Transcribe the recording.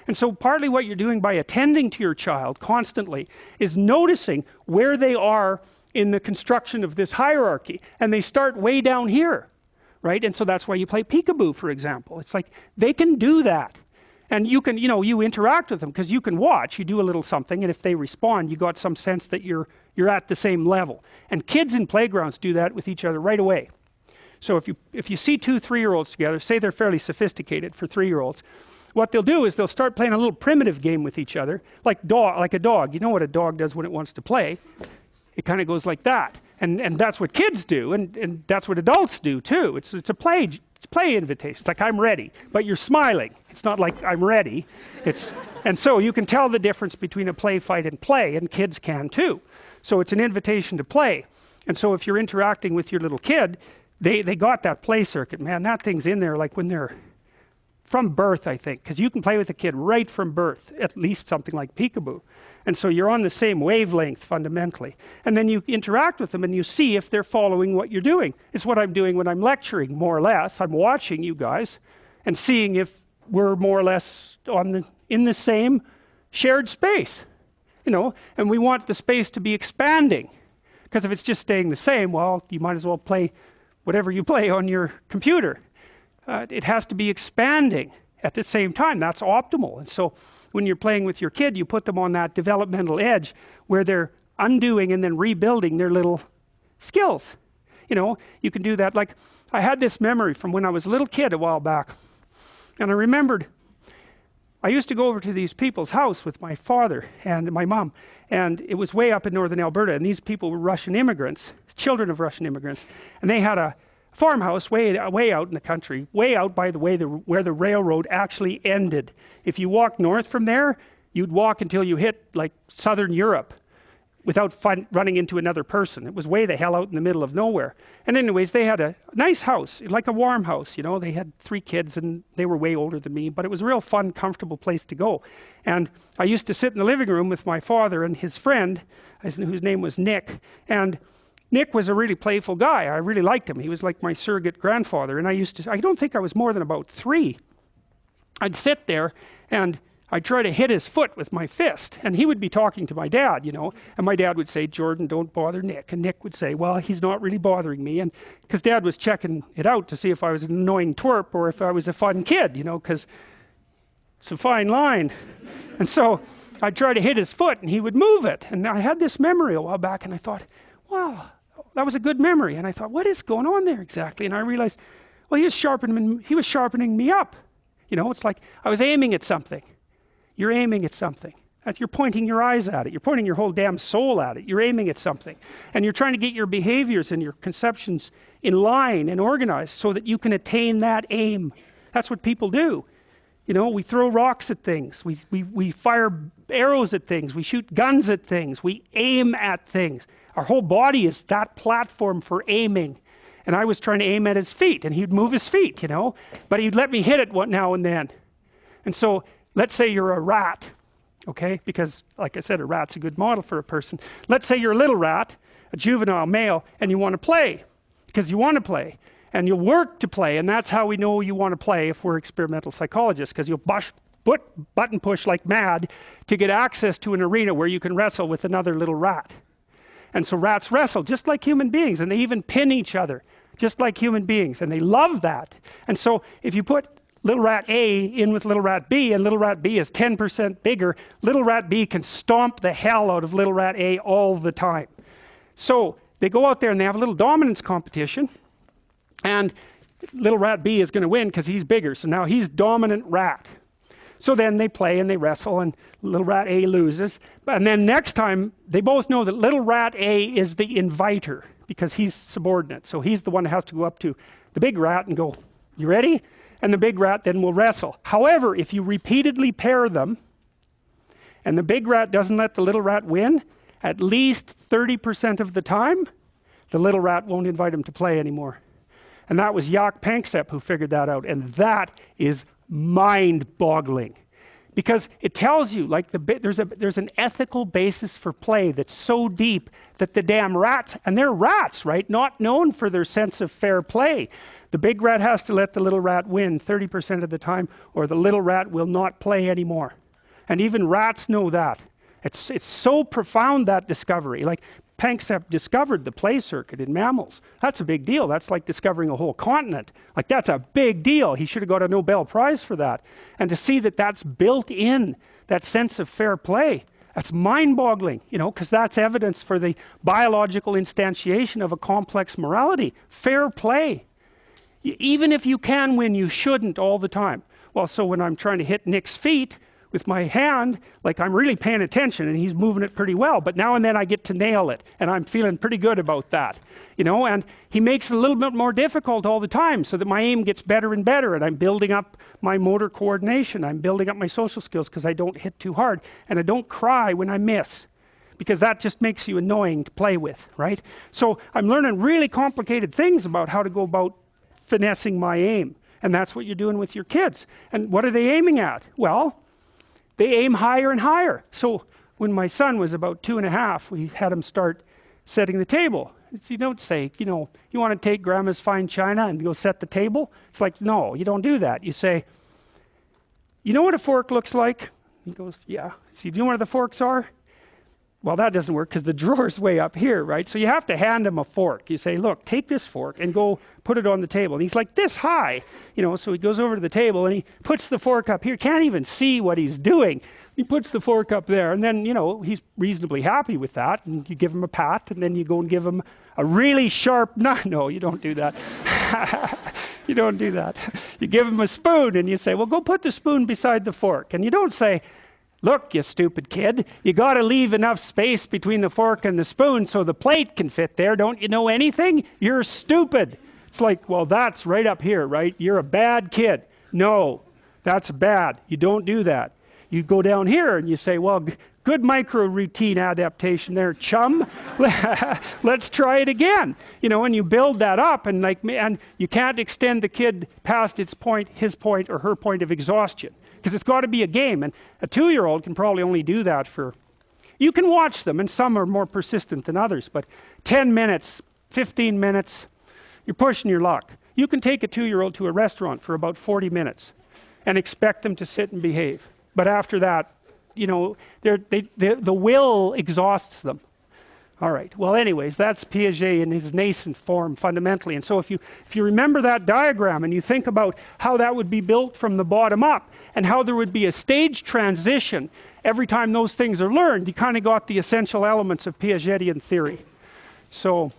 And so partly what you're doing by attending to your child constantly is noticing where they are in the construction of this hierarchy, and they start way down here, right? And so that's why you play peekaboo, for example. It's like they can do that, and you can, you interact with them because you can watch, you do a little something, and if they respond, you got some sense that you're at the same level. And kids in playgrounds do that with each other right away. So if you see 2 3-year-olds together, say they're fairly sophisticated for 3-year-olds, what they'll do is they'll start playing a little primitive game with each other, like a dog. You know what a dog does when it wants to play? It kind of goes like that, and that's what kids do, and that's what adults do too. It's a play invitation. It's like, I'm ready, but you're smiling. It's not like I'm ready. And so you can tell the difference between a play fight and play, and kids can too. So it's an invitation to play. And so if you're interacting with your little kid, they got that play circuit. Man, that thing's in there like when they're from birth, I think, because you can play with a kid right from birth, at least something like peekaboo. And so you're on the same wavelength fundamentally. And then you interact with them and you see if they're following what you're doing. It's what I'm doing when I'm lecturing, more or less. I'm watching you guys and seeing if we're more or less in the same shared space. And we want the space to be expanding. Because if it's just staying the same, well, you might as well play whatever you play on your computer. It has to be expanding at the same time. That's optimal. And so when you're playing with your kid, you put them on that developmental edge where they're undoing and then rebuilding their little skills. You can do that. Like, I had this memory from when I was a little kid a while back, and I remembered I used to go over to these people's house with my father and my mom, and it was way up in northern Alberta, and these people were Russian immigrants, children of Russian immigrants, and they had a farmhouse way out in the country, way out, by the way, where the railroad actually ended. If you walked north from there, you'd walk until you hit like southern Europe without running into another person. It was way the hell out in the middle of nowhere. And anyways, they had a nice house, like a warm house. They had 3 kids and they were way older than me, but it was a real fun, comfortable place to go. And I used to sit in the living room with my father and his friend, whose name was Nick, and Nick was a really playful guy. I really liked him. He was like my surrogate grandfather. And I don't think I was more than about 3. I'd sit there and I'd try to hit his foot with my fist. And he would be talking to my dad, And my dad would say, Jordan, don't bother Nick. And Nick would say, well, he's not really bothering me. And because Dad was checking it out to see if I was an annoying twerp or if I was a fun kid, because it's a fine line. And so I'd try to hit his foot and he would move it. And I had this memory a while back and I thought, wow, that was a good memory. And I thought, what is going on there exactly? And I realized, well, he was sharpening me up. It's like I was aiming at something. You're aiming at something. You're pointing your eyes at it. You're pointing your whole damn soul at it. You're aiming at something. And you're trying to get your behaviors and your conceptions in line and organized so that you can attain that aim. That's what people do. We throw rocks at things. We fire arrows at things. We shoot guns at things. We aim at things. Our whole body is that platform for aiming. And I was trying to aim at his feet, and he'd move his feet, but he'd let me hit it now and then. And so let's say you're a rat, okay? Because like I said, a rat's a good model for a person. Let's say you're a little rat, a juvenile male, and you want to play, because you want to play. And you'll work to play, and that's how we know you want to play if we're experimental psychologists, because you'll button push like mad to get access to an arena where you can wrestle with another little rat. And so rats wrestle just like human beings, and they even pin each other just like human beings, and they love that. And so if you put little rat A in with little rat B, and little rat B is 10% bigger, little rat B can stomp the hell out of little rat A all the time. So they go out there and they have a little dominance competition, and little rat B is going to win because he's bigger, so now he's dominant rat. So then they play and they wrestle, and little rat A loses. And then next time, they both know that little rat A is the inviter because he's subordinate. So he's the one that has to go up to the big rat and go, you ready? And the big rat then will wrestle. However, if you repeatedly pair them, and the big rat doesn't let the little rat win, at least 30% of the time, the little rat won't invite him to play anymore. And that was Jaak Panksepp who figured that out. And that is mind-boggling, because it tells you, like, there's an ethical basis for play that's so deep that the damn rats, and they're rats, right? Not known for their sense of fair play. The big rat has to let the little rat win 30% of the time, or the little rat will not play anymore. And even rats know that. It's so profound, that discovery. Like, Panksepp discovered the play circuit in mammals. That's a big deal. That's like discovering a whole continent. Like, that's a big deal. He should have got a Nobel Prize for that. And to see that that's built in, that sense of fair play, that's mind-boggling, you know, because that's evidence for the biological instantiation of a complex morality. Fair play. Even if you can win, you shouldn't all the time. Well, so when I'm trying to hit Nick's feet with my hand, like, I'm really paying attention and he's moving it pretty well, but now and then I get to nail it and I'm feeling pretty good about that, you know. And he makes it a little bit more difficult all the time so that my aim gets better and better, and I'm building up my motor coordination, I'm building up my social skills, because I don't hit too hard and I don't cry when I miss, because that just makes you annoying to play with, right? So I'm learning really complicated things about how to go about finessing my aim, and that's what you're doing with your kids. And what are they aiming at? Well, they aim higher and higher. So when my son was about 2.5, we had him start setting the table. You don't say, you know, you want to take grandma's fine china and go set the table? It's like, no, you don't do that. You say, you know what a fork looks like? He goes, yeah. See, do you know where the forks are? Well, that doesn't work because the drawer's way up here, right? So you have to hand him a fork. You say, look, take this fork and go put it on the table. And he's like this high, you know, so he goes over to the table and he puts the fork up here. Can't even see what he's doing. He puts the fork up there, and then, you know, he's reasonably happy with that, and you give him a pat, and then you go and give him a really sharp knife. No, you don't do that. You don't do that. You give him a spoon and you say, well, go put the spoon beside the fork. And you don't say, look, you stupid kid, you got to leave enough space between the fork and the spoon so the plate can fit there. Don't you know anything? You're stupid. It's like, well, that's right up here, right? You're a bad kid. No, that's bad. You don't do that. You go down here and you say, well, good micro routine adaptation there, chum. Let's try it again. You know, and you build that up, and and you can't extend the kid past his point or her point of exhaustion, because it's got to be a game. And a 2-year-old can probably only do that for, you can watch them, and some are more persistent than others, but 10 minutes, 15 minutes, you're pushing your luck. You can take a 2-year-old to a restaurant for about 40 minutes and expect them to sit and behave. But after that, you know, the will exhausts them. All right. Well, anyways, that's Piaget in his nascent form, fundamentally. And so if you remember that diagram and you think about how that would be built from the bottom up, and how there would be a stage transition every time those things are learned, you kind of got the essential elements of Piagetian theory. So